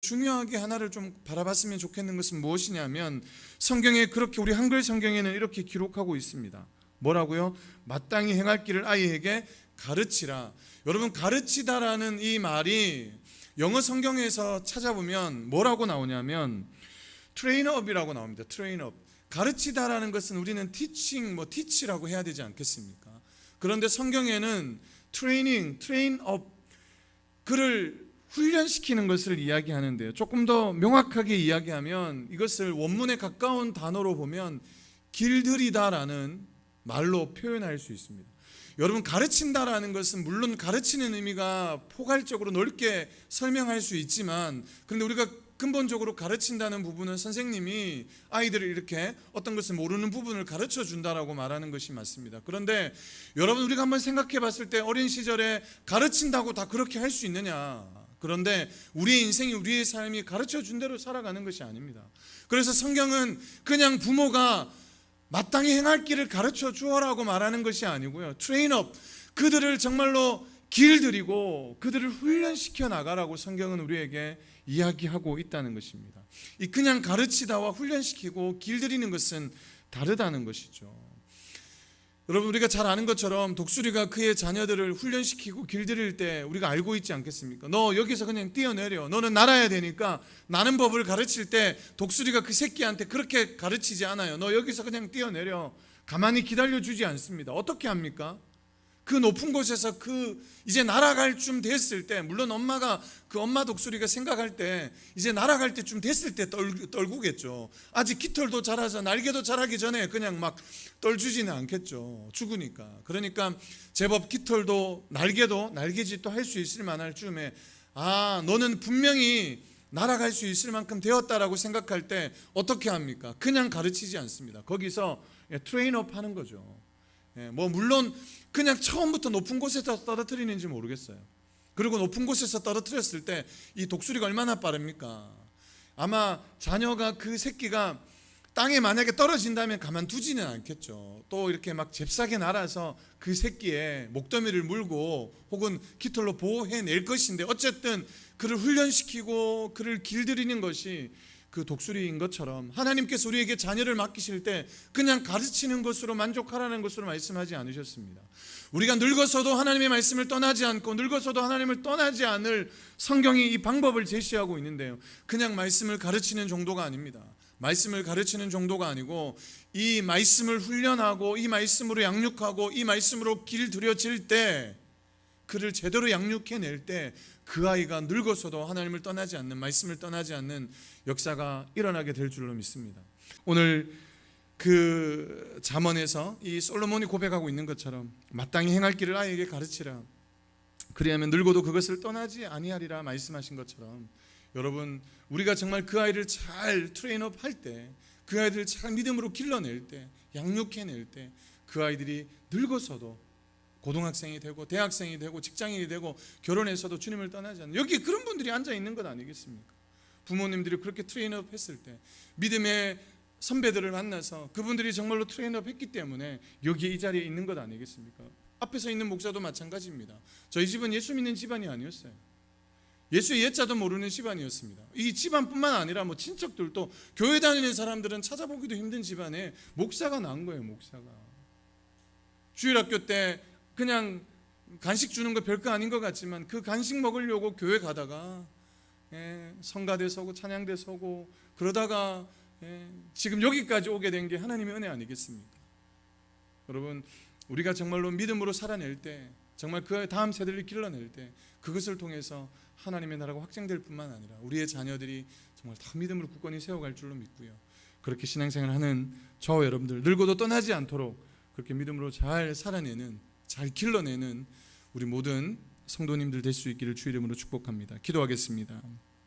중요하게 하나를 좀 바라봤으면 좋겠는 것은 무엇이냐면, 성경에 그렇게, 우리 한글 성경에는 이렇게 기록하고 있습니다. 뭐라고요? 마땅히 행할 길을 아이에게 가르치라. 여러분, 가르치다라는 이 말이 영어 성경에서 찾아보면 뭐라고 나오냐면 트레인업이라고 나옵니다. 트레인업. 가르치다라는 것은 우리는 티칭, 티치라고 해야 되지 않겠습니까? 그런데 성경에는 트레인업, 그를 훈련시키는 것을 이야기하는데요. 조금 더 명확하게 이야기하면 이것을 원문에 가까운 단어로 보면 길들이다라는 말로 표현할 수 있습니다. 여러분, 가르친다라는 것은 물론 가르치는 의미가 포괄적으로 넓게 설명할 수 있지만, 그런데 우리가 근본적으로 가르친다는 부분은 선생님이 아이들을 이렇게 어떤 것을 모르는 부분을 가르쳐 준다라고 말하는 것이 맞습니다. 그런데 여러분, 우리가 한번 생각해 봤을 때 어린 시절에 가르친다고 다 그렇게 할 수 있느냐? 그런데 우리의 인생이, 우리의 삶이 가르쳐 준 대로 살아가는 것이 아닙니다. 그래서 성경은 그냥 부모가 마땅히 행할 길을 가르쳐 주어라고 말하는 것이 아니고요, 트레인업, 그들을 정말로 길들이고 그들을 훈련시켜 나가라고 성경은 우리에게 이야기하고 있다는 것입니다. 이 그냥 가르치다와 훈련시키고 길들이는 것은 다르다는 것이죠. 여러분, 우리가 잘 아는 것처럼 독수리가 그의 자녀들을 훈련시키고 길들일 때 우리가 알고 있지 않겠습니까? 너 여기서 그냥 뛰어내려, 너는 날아야 되니까. 나는 법을 가르칠 때 독수리가 그 새끼한테 그렇게 가르치지 않아요. 너 여기서 그냥 뛰어내려. 가만히 기다려주지 않습니다. 어떻게 합니까? 그 높은 곳에서 이제 날아갈 쯤 됐을 때, 물론 엄마 독수리가 생각할 때 이제 날아갈 때쯤 됐을 때 떨구겠죠. 아직 깃털도 자라서 날개도 자라기 전에 그냥 막 떨주지는 않겠죠. 죽으니까. 그러니까 제법 깃털도 날개짓도 할 수 있을 만할 쯤에, 너는 분명히 날아갈 수 있을 만큼 되었다라고 생각할 때 어떻게 합니까? 그냥 가르치지 않습니다. 거기서 트레인업 하는 거죠. 물론 그냥 처음부터 높은 곳에서 떨어뜨리는지 모르겠어요. 그리고 높은 곳에서 떨어뜨렸을 때 이 독수리가 얼마나 빠릅니까? 아마 자녀가, 그 새끼가 땅에 만약에 떨어진다면 가만두지는 않겠죠. 또 이렇게 막 잽싸게 날아서 그 새끼의 목더미를 물고 혹은 깃털로 보호해낼 것인데, 어쨌든 그를 훈련시키고 그를 길들이는 것이 그 독수리인 것처럼, 하나님께서 우리에게 자녀를 맡기실 때 그냥 가르치는 것으로 만족하라는 것으로 말씀하지 않으셨습니다. 우리가 늙어서도 하나님의 말씀을 떠나지 않고 늙어서도 하나님을 떠나지 않을 성경이 이 방법을 제시하고 있는데요, 그냥 말씀을 가르치는 정도가 아닙니다. 말씀을 가르치는 정도가 아니고 이 말씀을 훈련하고 이 말씀으로 양육하고 이 말씀으로 길들여질 때, 그를 제대로 양육해낼 때 그 아이가 늙어서도 하나님을 떠나지 않는, 말씀을 떠나지 않는 역사가 일어나게 될 줄로 믿습니다. 오늘 그 잠언에서 이 솔로몬이 고백하고 있는 것처럼 마땅히 행할 길을 아이에게 가르치라, 그리하면 늙어도 그것을 떠나지 아니하리라 말씀하신 것처럼, 여러분, 우리가 정말 그 아이를 잘 트레인업 할 때, 그 아이들을 잘 믿음으로 길러낼 때, 양육해낼 때, 그 아이들이 늙어서도 고등학생이 되고 대학생이 되고 직장인이 되고 결혼해서도 주님을 떠나지 않는, 여기 그런 분들이 앉아 있는 것 아니겠습니까? 부모님들이 그렇게 트레인업 했을 때, 믿음의 선배들을 만나서 그분들이 정말로 트레인업 했기 때문에 여기 이 자리에 있는 것 아니겠습니까? 앞에서 있는 목사도 마찬가지입니다. 저희 집은 예수 믿는 집안이 아니었어요. 예수의 예자도 모르는 집안이었습니다. 이 집안뿐만 아니라 친척들도, 교회 다니는 사람들은 찾아보기도 힘든 집안에 목사가 난 거예요. 목사가 주일학교 때 그냥 간식 주는 거 별거 아닌 것 같지만, 그 간식 먹으려고 교회 가다가 성가대 서고 찬양대 서고 그러다가 지금 여기까지 오게 된 게 하나님의 은혜 아니겠습니까? 여러분, 우리가 정말로 믿음으로 살아낼 때, 정말 그 다음 세대를 길러낼 때, 그것을 통해서 하나님의 나라가 확장될 뿐만 아니라 우리의 자녀들이 정말 다 믿음으로 굳건히 세워갈 줄로 믿고요, 그렇게 신앙생활을 하는 저와 여러분들, 늙어도 떠나지 않도록 그렇게 믿음으로 잘 살아내는, 잘 길러내는 우리 모든 성도님들 될 수 있기를 주의 이름으로 축복합니다. 기도하겠습니다.